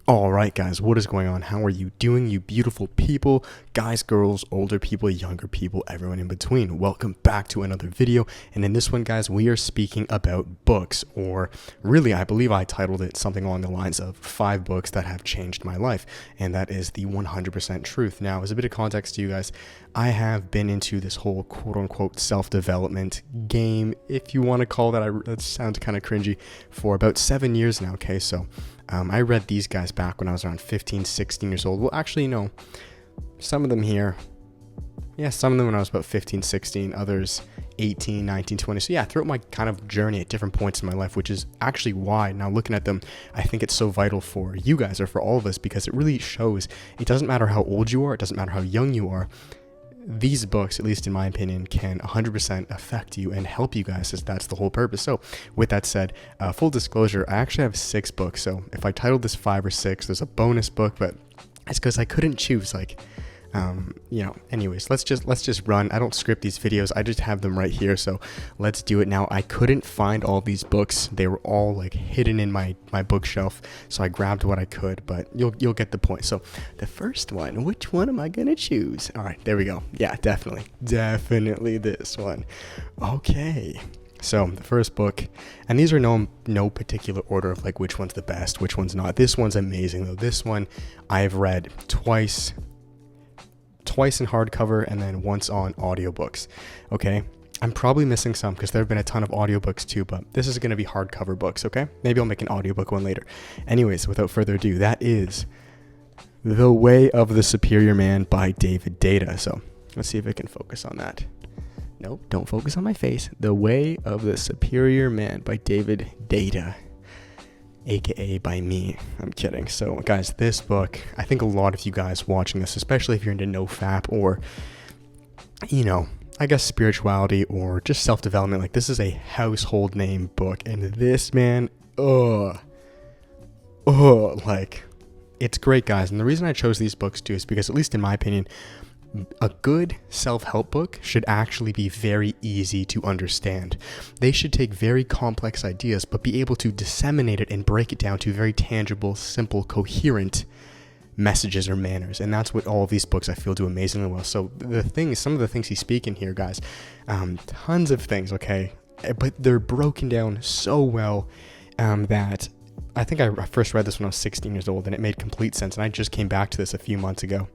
All right, guys, what is going on? How are you doing, you beautiful people? Guys, girls, older people, younger people, everyone in between. Welcome back to another video. And in this one, guys, we are speaking about books, or really, I believe I titled it something along the lines of 5 books that have changed my life. And that is the 100% truth. Now, as a bit of context to you guys, I have been into this whole quote-unquote self-development game, if you want to call that sounds kind of cringy, for about 7 years now, okay? So I read these guys back when I was around 15, 16 years old. Well, actually, no. Some of them here. Yeah, some of them when I was about 15, 16. Others 18, 19, 20. So yeah, throughout my kind of journey at different points in my life, which is actually why, now looking at them, I think it's so vital for you guys or for all of us, because it really shows it doesn't matter how old you are. It doesn't matter how young you are. These books, at least in my opinion, can 100% affect you and help you guys, as that's the whole purpose. So with that said, full disclosure, I actually have 6 books. So if I titled this 5 or 6, there's a bonus book, but it's because I couldn't choose. Anyways, let's just run. I don't script these videos. I just have them right here. So let's do it now. I couldn't find all these books. They were all like hidden in my bookshelf. So I grabbed what I could, but you'll get the point. So the first one, which one am I going to choose? All right, there we go. Yeah, definitely this one. Okay. So the first book, and these are no particular order of like which one's the best, which one's not. This one's amazing though. This one I've read twice in hardcover and then once on audiobooks. Okay, I'm probably missing some because there have been a ton of audiobooks too, but this is going to be hardcover books. Okay, maybe I'll make an audiobook one later. Anyways, without further ado, that is The Way of the Superior Man by David Data. So let's see if I can focus on that. Nope, don't focus on my face. The Way of the Superior Man by David Data, aka by me. I'm kidding. So guys, this book, I think a lot of you guys watching this, especially if you're into NoFap or, I guess spirituality or just self-development, like this is a household name book. And this, man, like it's great, guys. And the reason I chose these books too is because, at least in my opinion, a good self-help book should actually be very easy to understand. They should take very complex ideas, but be able to disseminate it and break it down to very tangible, simple, coherent messages or manners. And that's what all of these books I feel do amazingly well. So some of the things he's speaking here, guys, tons of things, okay? But they're broken down so well that I think I first read this when I was 16 years old, and it made complete sense. And I just came back to this a few months ago.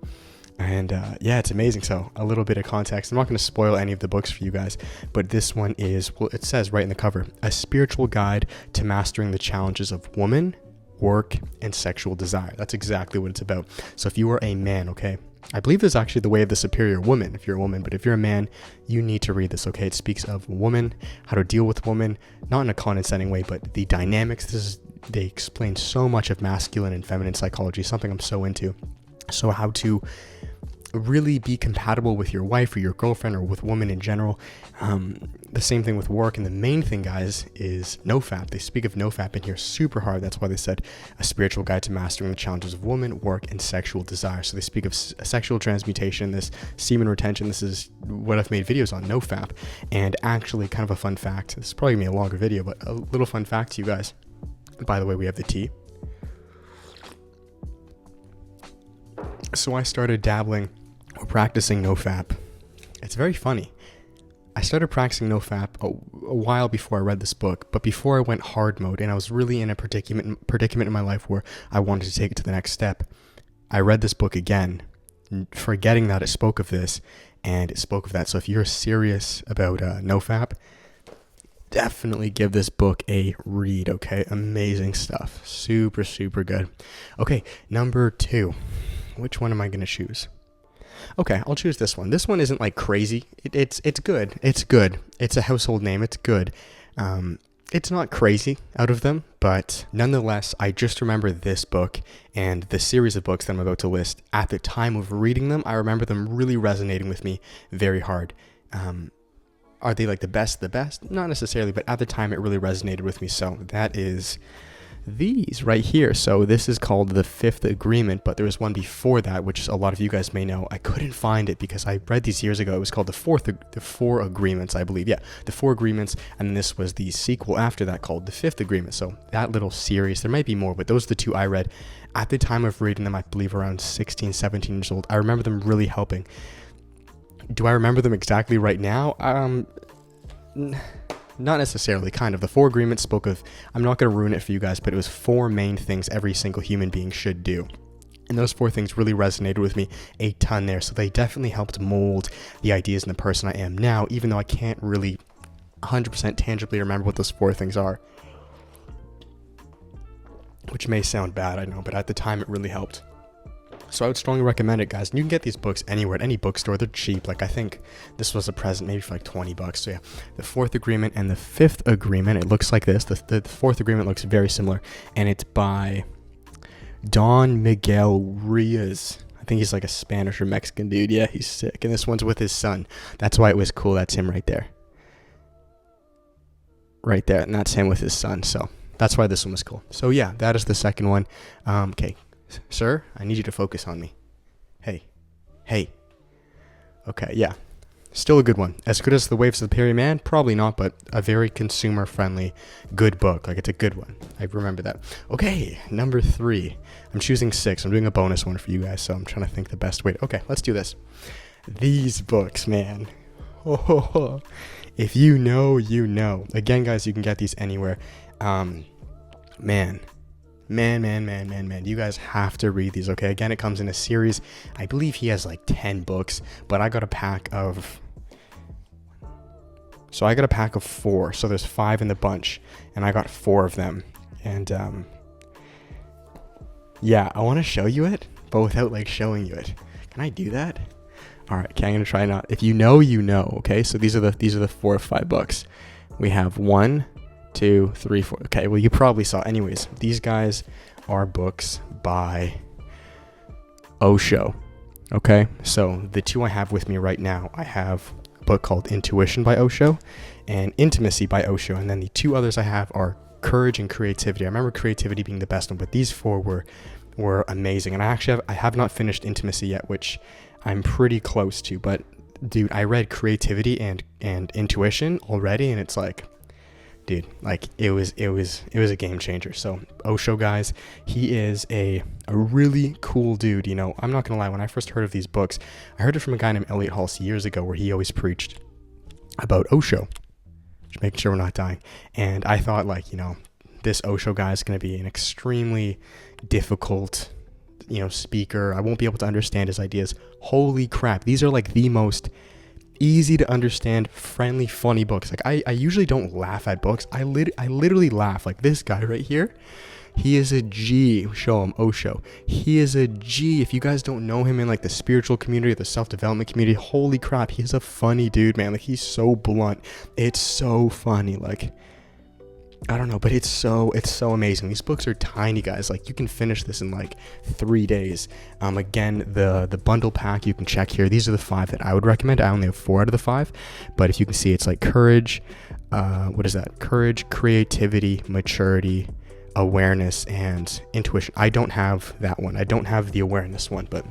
And yeah, it's amazing. So a little bit of context. I'm not going to spoil any of the books for you guys, but this one is, well, it says right in the cover, a spiritual guide to mastering the challenges of woman, work, and sexual desire. That's exactly what it's about. So if you are a man, okay, I believe this is actually The Way of the Superior Woman if you're a woman, but if you're a man, you need to read this, okay? It speaks of woman, how to deal with woman, not in a condescending way, but the dynamics. They explain so much of masculine and feminine psychology, something I'm so into. So how to really be compatible with your wife or your girlfriend or with women in general. The same thing with work. And the main thing, guys, is NoFap. They speak of NoFap in here super hard. That's why they said a spiritual guide to mastering the challenges of woman, work, and sexual desire. So they speak of sexual transmutation, this semen retention. This is what I've made videos on, NoFap. And actually, kind of a fun fact, this is probably going to be a longer video, but a little fun fact to you guys. By the way, we have the tea. So I started dabbling or practicing NoFap. It's very funny. I started practicing NoFap a while before I read this book, but before I went hard mode and I was really in a predicament in my life where I wanted to take it to the next step, I read this book again, forgetting that it spoke of this, and it spoke of that. So if you're serious about NoFap, definitely give this book a read, okay? Amazing stuff. Super, super good. Okay, number 2. Which one am I going to choose? Okay, I'll choose this one. This one isn't like crazy. It's good. It's good. It's a household name. It's good. It's not crazy out of them, but nonetheless, I just remember this book and the series of books that I'm about to list. At the time of reading them, I remember them really resonating with me very hard. Are they like the best? Not necessarily, but at the time it really resonated with me. So that is these right here. So this is called The Fifth Agreement, but there was one before that, which a lot of you guys may know. I couldn't find it because I read these years ago. It was called The Four Agreements, I believe. Yeah, The Four Agreements, and then this was the sequel after that called The Fifth Agreement. So that little series, there might be more, but those are the two I read. At the time of reading them, I believe around 16, 17 years old, I remember them really helping. Do I remember them exactly right now? Not necessarily, kind of. The 4 Agreements spoke of, I'm not going to ruin it for you guys, but it was 4 main things every single human being should do. And those 4 things really resonated with me a ton there. So they definitely helped mold the ideas and the person I am now, even though I can't really 100% tangibly remember what those 4 things are. Which may sound bad, I know, but at the time it really helped. So I would strongly recommend it, guys. And you can get these books anywhere, at any bookstore. They're cheap. Like, I think this was a present maybe for like $20. So yeah, the 4th Agreement and the 5th Agreement, it looks like this. The 4th Agreement looks very similar, and it's by Don Miguel Ruiz. I think he's like a Spanish or Mexican dude. Yeah, he's sick. And this one's with his son. That's why it was cool. That's him right there. Right there. And that's him with his son. So that's why this one was cool. So yeah, that is the second one. Okay. Sir, I need you to focus on me. Hey. Okay, yeah. Still a good one. As good as The Waves of the Perry Man? Probably not, but a very consumer-friendly, good book. Like, it's a good one. I remember that. Okay, number 3. I'm choosing 6. I'm doing a bonus one for you guys, so I'm trying to think the best way. Okay, let's do this. These books, man. Oh, if you know, you know. Again, guys, you can get these anywhere. Man. You guys have to read these, okay? Again, it comes in a series. I believe he has like 10 books, but I got a pack of... So I got a pack of 4, so there's 5 in the bunch, and I got 4 of them. And, yeah, I want to show you it, but without, like, showing you it. Can I do that? Alright, okay, I'm going to try not... If you know, you know, okay? So these are the 4 or 5 books. We have 1, 2, 3, 4. Okay, well, you probably saw. Anyways, these guys are books by Osho. Okay, so the 2 I have with me right now, I have a book called Intuition by Osho and Intimacy by Osho. And then the 2 others I have are Courage and Creativity. I remember Creativity being the best one, but these 4 were amazing. And I have not finished Intimacy yet, which I'm pretty close to. But dude, I read Creativity and Intuition already, and it's like, dude, like it was a game changer. So Osho, guys, he is a really cool dude. You know, I'm not gonna lie, when I first heard of these books, I heard it from a guy named Elliot Hulse years ago, where he always preached about Osho, just making sure we're not dying. And I thought, like, you know, this Osho guy is gonna be an extremely difficult, you know, speaker. I won't be able to understand his ideas. Holy crap, these are like the most easy to understand, friendly, funny books. Like, I usually don't laugh at books. I literally laugh. Like this guy right here, he is a G. Show him, Osho. He is a G. If you guys don't know him in like the spiritual community, the self-development community, holy crap, he's a funny dude, man. Like, he's so blunt. It's so funny. Like, I don't know, but it's so amazing. These books are tiny, guys. Like, you can finish this in like 3 days. Again, the bundle pack you can check here. These are the 5 that I would recommend. I only have 4 out of the 5, but if you can see, it's like courage. What is that? Courage, creativity, maturity, awareness, and intuition. I don't have that one. I don't have the awareness one, but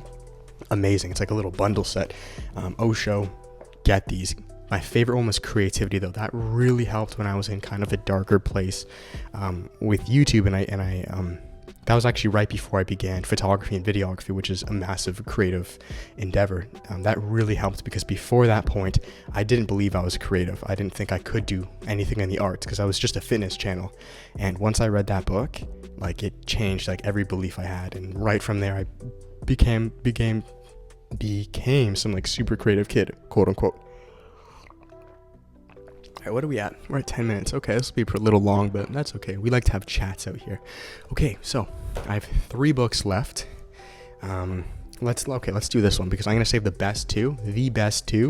amazing. It's like a little bundle set. Osho, get these. My favorite one was Creativity, though. That really helped when I was in kind of a darker place with YouTube, and I that was actually right before I began photography and videography, which is a massive creative endeavor. That really helped, because before that point, I didn't believe I was creative. I didn't think I could do anything in the arts, because I was just a fitness channel. And once I read that book, like, it changed like every belief I had, and right from there, I became some like super creative kid, quote unquote. All right, what are we at? We're at 10 minutes. Okay, this will be a little long, but that's okay. We like to have chats out here. Okay, so I have 3 books left. Let's do this one, because I'm going to save the best 2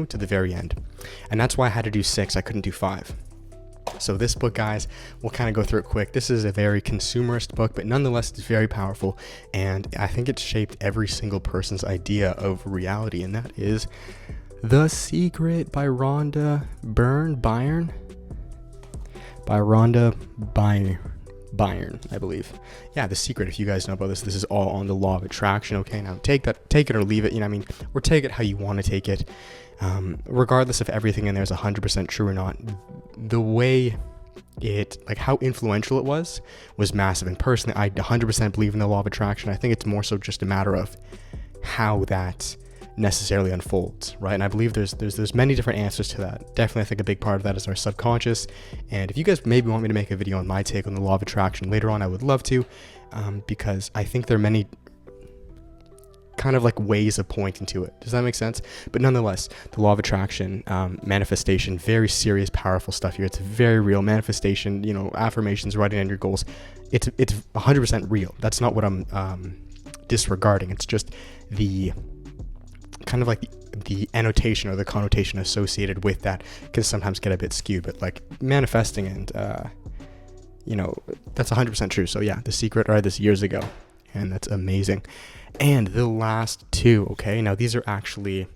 to the very end. And that's why I had to do 6. I couldn't do 5. So this book, guys, we'll kind of go through it quick. This is a very consumerist book, but nonetheless, it's very powerful. And I think it shaped every single person's idea of reality, and that is The Secret by Rhonda Byrne, I believe. Yeah, The Secret. If you guys know about this is all on the law of attraction. Okay, now take it or leave it. You know what I mean? Or take it how you want to take it. Regardless if everything in there is 100% true or not. The way like how influential it was massive. And personally, I 100% believe in the law of attraction. I think it's more so just a matter of how that necessarily unfolds, right? And I believe there's many different answers to that. Definitely, I think a big part of that is our subconscious. And if you guys maybe want me to make a video on my take on the law of attraction later on, I would love to, because I think there are many kind of like ways of pointing to it. Does that make sense? But nonetheless, the law of attraction, manifestation, very serious, powerful stuff here. It's very real. Manifestation, affirmations, writing down your goals. It's 100% real. That's not what I'm disregarding. It's just the kind of like the annotation or the connotation associated with that can sometimes get a bit skewed. But like manifesting and that's 100% true. So yeah, The Secret, I read this years ago, and that's amazing. And the last two, okay, now these are actually,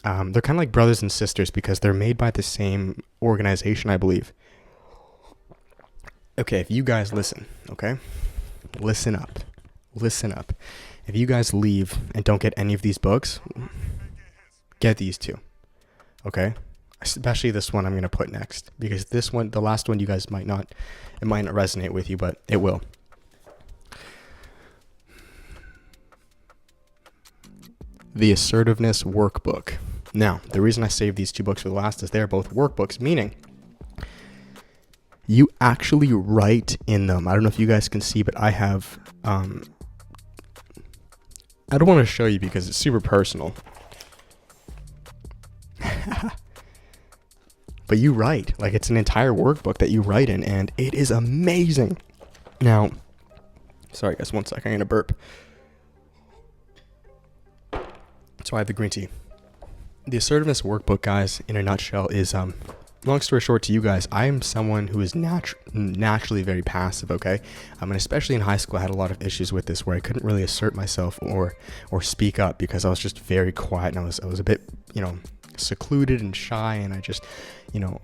they're kind of like brothers and sisters because they're made by the same organization, I believe. Okay, if you guys listen, okay, listen up. If you guys leave and don't get any of these books, get these two, okay? Especially this one I'm going to put next, because this one, the last one, you guys might not resonate with you, but it will. The Assertiveness Workbook. Now, the reason I saved these two books for the last is they're both workbooks, meaning you actually write in them. I don't know if you guys can see, but I have, I don't want to show you because it's super personal. But you write, like it's an entire workbook that you write in, and it is amazing. Now, sorry guys, one sec, I'm going to burp. So I have the green tea. The Assertiveness Workbook, guys, in a nutshell, is, long story short to you guys, I am someone who is naturally very passive, okay? And especially in high school, I had a lot of issues with this where I couldn't really assert myself or speak up because I was just very quiet, and I was a bit, secluded and shy, and I just,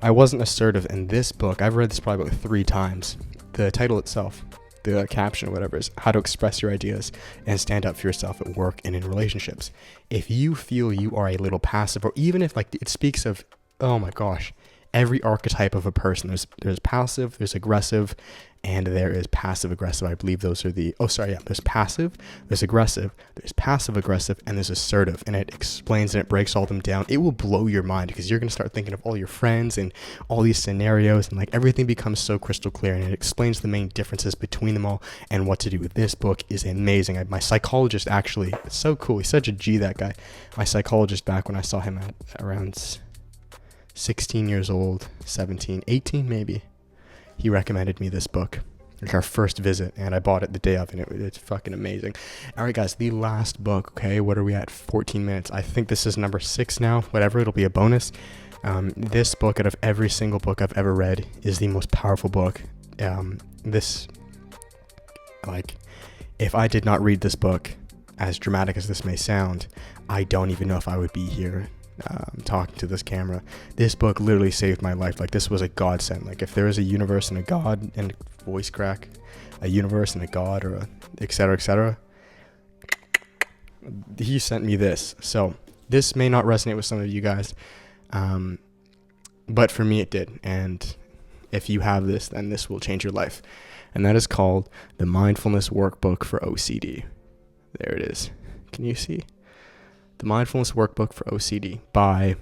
I wasn't assertive. And this book, I've read this probably about 3 times. The title itself, the caption or whatever, is How to Express Your Ideas and Stand Up for Yourself at Work and in Relationships. If you feel you are a little passive, or even if like it speaks of, oh my gosh, every archetype of a person, there's passive, there's aggressive, and there is passive aggressive. I believe those are there's passive, there's aggressive, there's passive aggressive, and there's assertive. And it explains and it breaks all them down. It will blow your mind because you're going to start thinking of all your friends and all these scenarios, and like everything becomes so crystal clear, and it explains the main differences between them all and what to do. This book is amazing. My psychologist, actually, it's so cool. He's such a G, that guy. My psychologist, back when I saw him at around 16 years old, 17, 18 maybe, he recommended me this book, like our first visit, and I bought it the day of, and it's fucking amazing. All right, guys, the last book, okay, what are we at? 14 minutes. I think this is number 6 now, whatever, it'll be a bonus. This book, out of every single book I've ever read, is the most powerful book. If I did not read this book, as dramatic as this may sound, I don't even know if I would be here talking to this camera. This book literally saved my life. Like, this was a godsend. Like, if there is a universe and a God, and voice crack, a universe and a God, or a etc., he sent me this. So this may not resonate with some of you guys, but for me it did. And if you have this, then this will change your life. And that is called the Mindfulness Workbook for OCD. There it is. Can you see? The Mindfulness Workbook for OCD by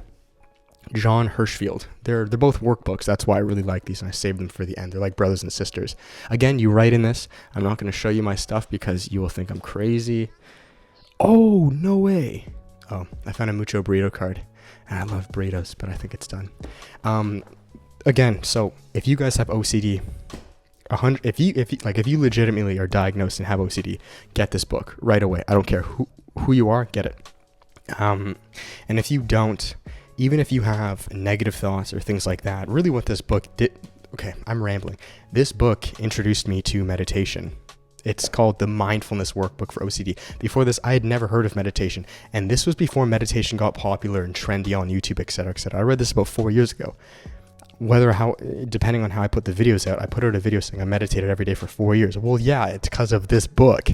John Hirschfield. They're both workbooks. That's why I really like these, and I saved them for the end. They're like brothers and sisters. Again, you write in this. I'm not going to show you my stuff because you will think I'm crazy. Oh, no way. Oh, I found a Mucho Burrito card, and I love burritos, but I think it's done. Again, so if you guys have OCD, if you legitimately are diagnosed and have OCD, get this book right away. I don't care who you are, get it. And if you don't, even if you have negative thoughts or things like that, really what this book did, okay, I'm rambling. This book introduced me to meditation. It's called the Mindfulness Workbook for OCD. Before this, I had never heard of meditation, and this was before meditation got popular and trendy on YouTube, etc., etc. I read this about 4 years ago. Depending on how I put the videos out, I put out a video saying I meditated every day for 4 years. Well, yeah, it's because of this book.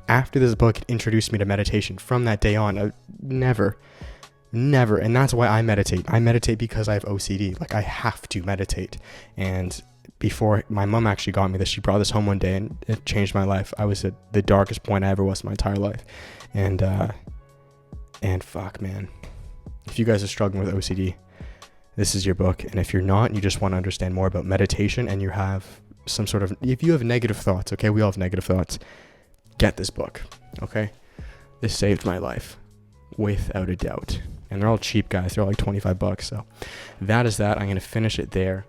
After this book introduced me to meditation, from that day on, I never, and that's why I meditate. I meditate because I have OCD. Like, I have to meditate, and before my mom actually got me this. She brought this home one day and it changed my life. I was at the darkest point I ever was in my entire life. And fuck, man, if you guys are struggling with OCD, this is your book. And if you're not, and you just want to understand more about meditation, and you have some sort of, if you have negative thoughts, okay, we all have negative thoughts, get this book, okay? This saved my life, without a doubt. And they're all cheap, guys. They're all like $25. So that is that. I'm going to finish it there.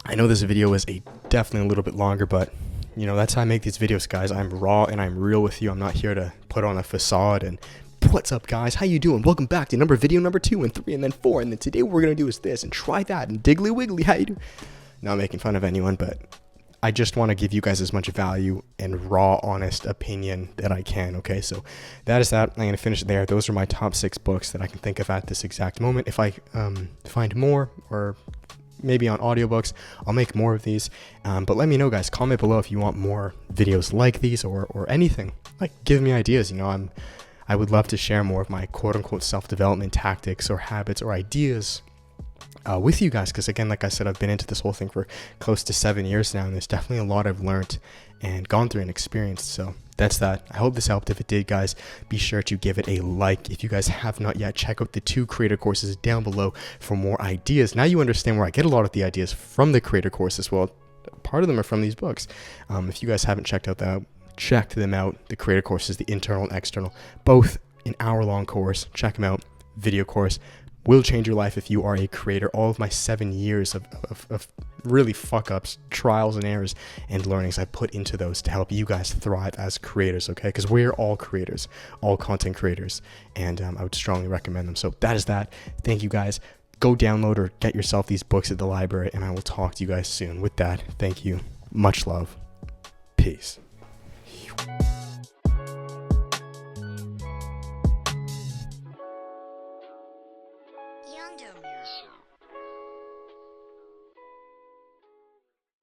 I know this video was definitely a little bit longer, but you know, that's how I make these videos, guys. I'm raw and I'm real with you. I'm not here to put on a facade and what's up, guys? How you doing? Welcome back to video number 2 and 3 and then 4. And then today what we're going to do is this and try that and diggly wiggly. How you doing? Not making fun of anyone, but I just want to give you guys as much value and raw, honest opinion that I can, okay? So that is that. I'm going to finish it there. Those are my top 6 books that I can think of at this exact moment. If I find more, or maybe on audiobooks, I'll make more of these. But let me know, guys. Comment below if you want more videos like these or anything. Like, give me ideas. You know, I would love to share more of my quote-unquote self-development tactics or habits or ideas with you guys, because again, like I said, I've been into this whole thing for close to 7 years now, and there's definitely a lot I've learned and gone through and experienced. So that's that. I hope this helped. If it did, guys, be sure to give it a like. If you guys have not yet, check out the 2 creator courses down below for more ideas. Now you understand where I get a lot of the ideas from the creator courses. Well, part of them are from these books. If you guys haven't checked them out, the creator courses, the internal and external, both an hour-long course. Check them out. Video course will change your life if you are a creator. All of my 7 years of really fuck-ups, trials and errors, and learnings I put into those to help you guys thrive as creators, okay? Because we're all creators, all content creators, and I would strongly recommend them. So that is that. Thank you, guys. Go download or get yourself these books at the library, and I will talk to you guys soon. With that, thank you. Much love. Peace. Younger music.